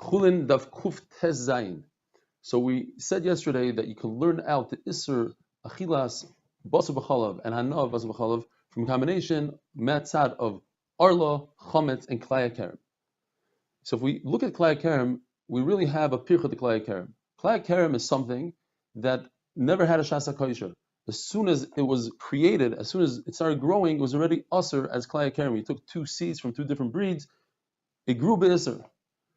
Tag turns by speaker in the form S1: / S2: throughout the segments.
S1: Chullin Daf Kuf Tes Zayin. So we said yesterday that you can learn out the Isser Achilas Basar B'chalav and Hanav Basar B'chalav from a combination matzad of Arla, Chametz, and Klaya Kerem. So if we look at Klaya Kerem, we really have a pircha to Klaya Kerem. Klaya Kerem is something that never had a Shasa Kosher. As soon as it was created, as soon as it started growing, it was already Aser as Klaya Kerem. You took two seeds from two different breeds, it grew B'Isser.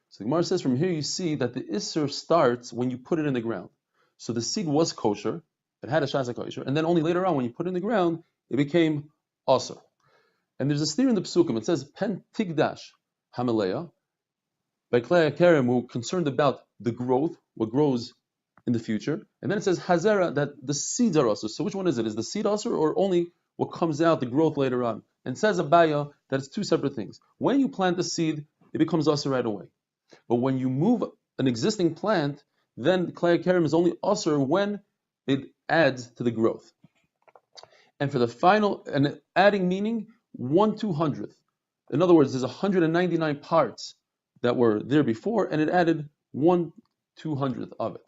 S1: So the Gemara says from here you see that the Isser starts when you put it in the ground. So the seed was kosher, it had a Shasa Kosher, and then only later on when you put it in the ground, it became Aser. And there's a steer in the Psukim, it says, Pen Tigdash Hamaleya. By Klaya Kerem, we're concerned about the growth, what grows in the future. And then it says Hazera, that the seeds are Aser. So which one is it? Is the seed Aser or only what comes out, the growth later on? And it says Abaya that it's two separate things. When you plant the seed, it becomes Aser right away. But when you move an existing plant, then Klaya Kerem is only Aser when it adds to the growth. And for the final, and adding meaning 1/200th. In other words, there's 199 parts that were there before, and it added 1/200th of it.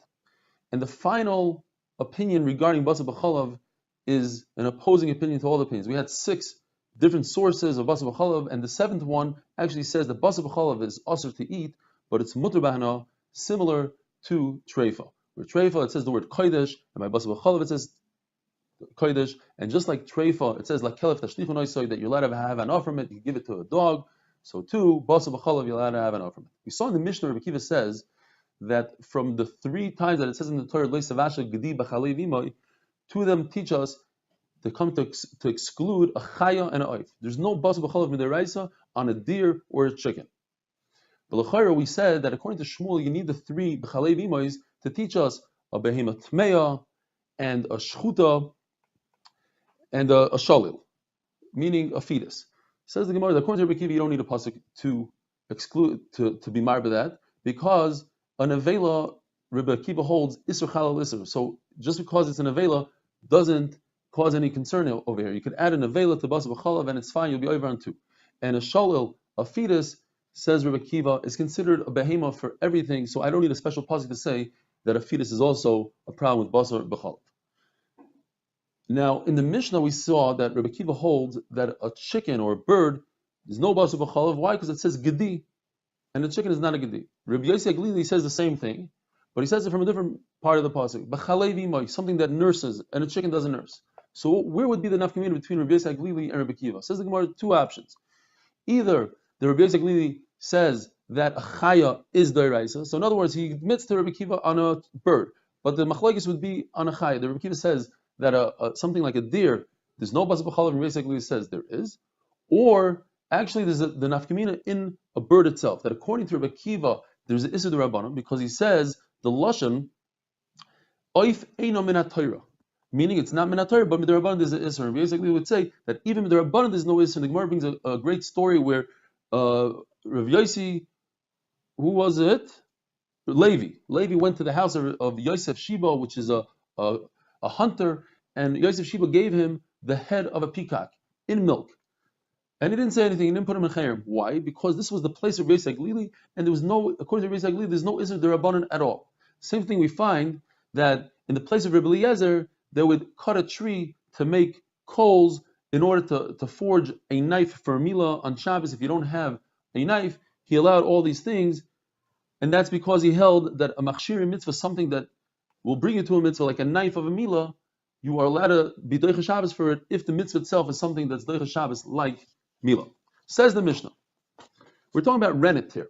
S1: And the final opinion regarding Basar B'chalav is an opposing opinion to all the opinions. We had 6 different sources of Basar B'chalav, and the 7th one actually says that Basar B'chalav is Aser to eat, but it's Mutar B'hana, similar to Treifa. Where Treifa, it says the word Kodesh, and by Basar B'chalav it says Kodesh, and just like Treifa, it says like Kelef Tashlichu Noisoi, that you're allowed to have an offering, you can give it to a dog. So too, Basar B'chalav, you're allowed to have an offering. We saw in the Mishnah, Rabbi Akiva says that from the 3 times that it says in the Torah, Lo Savasha Gedi B'chalei V'imoi, 2 of them teach us to come to exclude a chaya and a oif. There's no Basar B'chalav midiraisa on a deer or a chicken. But l'chayra, we said that according to Shmuel, you need the 3 B'chalei V'imois to teach us a behema tmeya and a shchuta and a shalil, meaning a fetus. Says the Gemara that according to Rabbi Akiva, you don't need a pasuk to exclude to be marba that, because an avela, Rabbi Akiva holds isur chalal isur. So just because it's an avela doesn't cause any concern over here. You could add an avela to Basar B'chalav and it's fine, you'll be over on 2. And a shalil, a fetus, says Rabbi Akiva, is considered a behema for everything, so I don't need a special pasuk to say that a fetus is also a problem with Basar B'chalav. Now, in the Mishnah, we saw that Rabbi Akiva holds that a chicken or a bird is no Basar B'chalav. Why? Because it says Gedi, and the chicken is not a Gedi. Rabbi Yossi Aglili says the same thing, but he says it from a different part of the pasuk. B'chalei v'imai, something that nurses, and a chicken doesn't nurse. So where would be the nafkamina between Rabbi Yossi Aglili and Rabbi Akiva? Says the Gemara, 2 options. Either the Rabbi Yossi Aglili says that a chaya is d'oraisa, so in other words, he admits to Rabbi Akiva on a bird, but the machlokes would be on a chaya. The Rabbi Akiva says that something like a deer, there's no Basar B'chalav, and basically says there is, or actually there's the nafkamina in a bird itself, that according to Rabbi Akiva, there's an Issur D'Rabbanan, because he says the Lashon, Oif Eino Min HaTorah, meaning it's not Min HaTorah, but D'Rabbanan there's an Issur. And basically would say that even D'Rabbanan there's no Issur. The Gemara brings a great story where Rav Yossi, who was it? Levi went to the house of Yosef Sheba, which is a hunter, and Yosef Sheba gave him the head of a peacock in milk. And he didn't say anything, he didn't put him in chayim. Why? Because this was the place of Rabbi Aglili, and there was no, according to Rabbi Aglili, there's no Issur D'Rabbanan at all. Same thing we find that in the place of Rabbi Eliezer, they would cut a tree to make coals in order to forge a knife for a milah on Shabbos. If you don't have a knife, he allowed all these things, and that's because he held that a machshir mitzvah, something that will bring you to a mitzvah, like a knife of a milah, you are allowed to be doicha Shabbos for it if the mitzvah itself is something that's doicha Shabbos like milah. Says the Mishnah. We're talking about rennet here.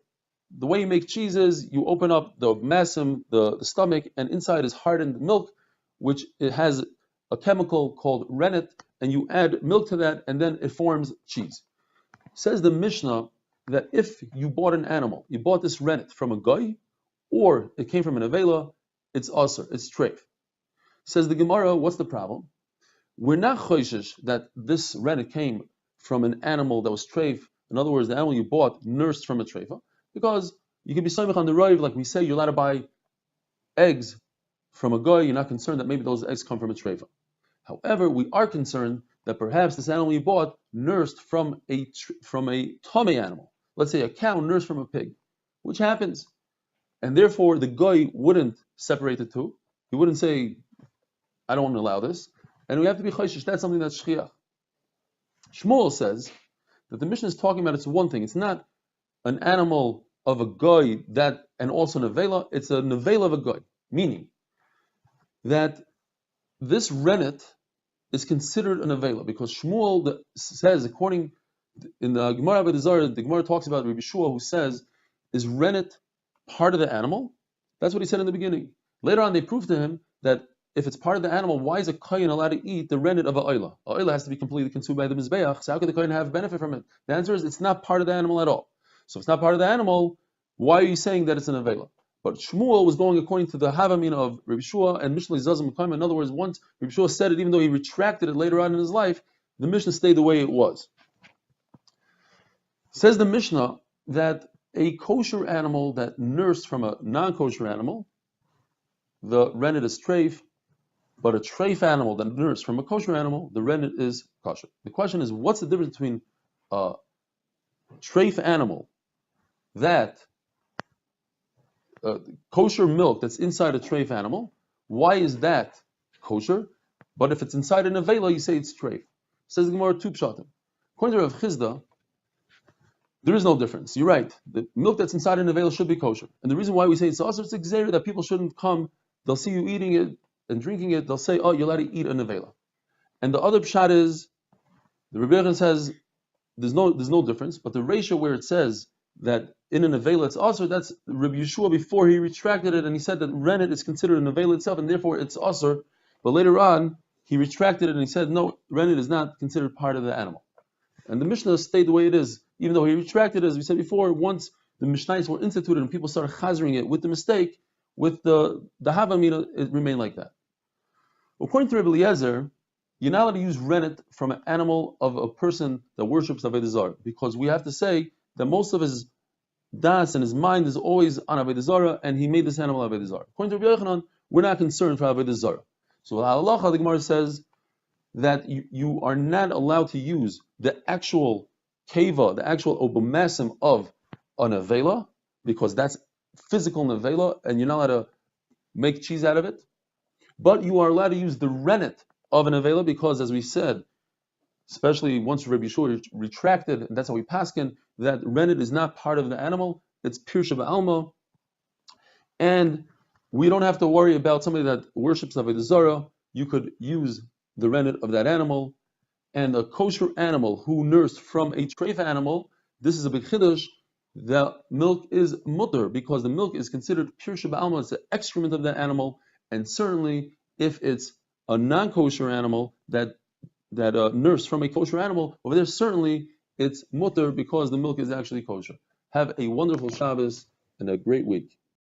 S1: The way you make cheeses, you open up the masim, the stomach, and inside is hardened milk, which it has a chemical called rennet, and you add milk to that, and then it forms cheese. Says the Mishnah that if you bought an animal, you bought this rennet from a guy, or it came from an avela, it's aser, it's treif. Says the Gemara, what's the problem? We're not choishish that this rennet came from an animal that was treif. In other words, the animal you bought nursed from a treifa, because you can be samech on the roiv, like we say, you're allowed to buy eggs from a guy, you're not concerned that maybe those eggs come from a treifa. However, we are concerned that perhaps this animal you bought nursed from a tame animal. Let's say a cow nursed from a pig, which happens. and therefore the guy wouldn't separate the two. He wouldn't say, I don't want to allow this. And we have to be chayshish. That's something that's shchiach. Shmuel says that the Mishnah is talking about, it's one thing. It's not an animal of a guy that, and also nevela. It's a nevela of a guy. Meaning that this rennet is considered a nevela, because Shmuel says, according in the Gemara Avodah Zarah, the Gemara talks about Rabbi Shua, who says, is rennet part of the animal? That's what he said in the beginning. Later on, they proved to him that if it's part of the animal, why is a kohen allowed to eat the rennet of a oila? A oila has to be completely consumed by the mizbeach, so how could the kohen have benefit from it? The answer is, it's not part of the animal at all. So if it's not part of the animal, why are you saying that it's an avela? But Shmuel was going according to the Havamina of Rabbi Shua and Mishnah Zazim Mekayim. In other words, once Rabbi Shua said it, even though he retracted it later on in his life, the Mishnah stayed the way it was. Says the Mishnah that a kosher animal that nursed from a non-kosher animal, the rennet is treif, but a treif animal that nursed from a kosher animal, the rennet is kosher. The question is, what's the difference between a treif animal that kosher milk that's inside a treif animal? Why is that kosher? But if it's inside an avela, you say it's treif. Says the Gemara, two pshatim. According to Rav Chizda, there is no difference. You're right. The milk that's inside an avela should be kosher. And the reason why we say it's also, it's exer that people shouldn't come, they'll see you eating it and drinking it, they'll say, oh, you're allowed to eat an avela. And the other pshat is, the Rebbe Yechon says, there's no difference, but the ratio where it says that in an avela it's also, that's Rabbi Yeshua before he retracted it, and he said that rennet is considered an avela itself, and therefore it's also, but later on, he retracted it and he said, no, rennet is not considered part of the animal. And the Mishnah stayed the way it is, even though he retracted it, as we said before, once the Mishnayos were instituted and people started chazering it with the mistake, with the Havamina, it remained like that. According to Rabbi Eliezer, you're not allowed to use rennet from an animal of a person that worships Avodah Zarah, because we have to say that most of his das and his mind is always on Avodah Zarah, and he made this animal Avodah Zarah. According to Rabbi Yochanan, we're not concerned for Avodah Zarah. So halacha, the Gemara says that you are not allowed to use the actual keva, the actual obomasim of an avela, because that's physical nevela, and you're not allowed to make cheese out of it. But you are allowed to use the rennet of an avela, because, as we said, especially once Rabbi Yeshua retracted, and that's how we paskin, that rennet is not part of the animal, it's pir sheba'alma, and we don't have to worry about somebody that worships Avodah Zarah. You could use the rennet of that animal, and a kosher animal who nursed from a treif animal, this is a big chiddush, the milk is mutter, because the milk is considered pir sheba'alma, it's the excrement of that animal, and certainly if it's a non-kosher animal that nursed from a kosher animal, over there certainly it's mutter, because the milk is actually kosher. Have a wonderful Shabbos and a great week.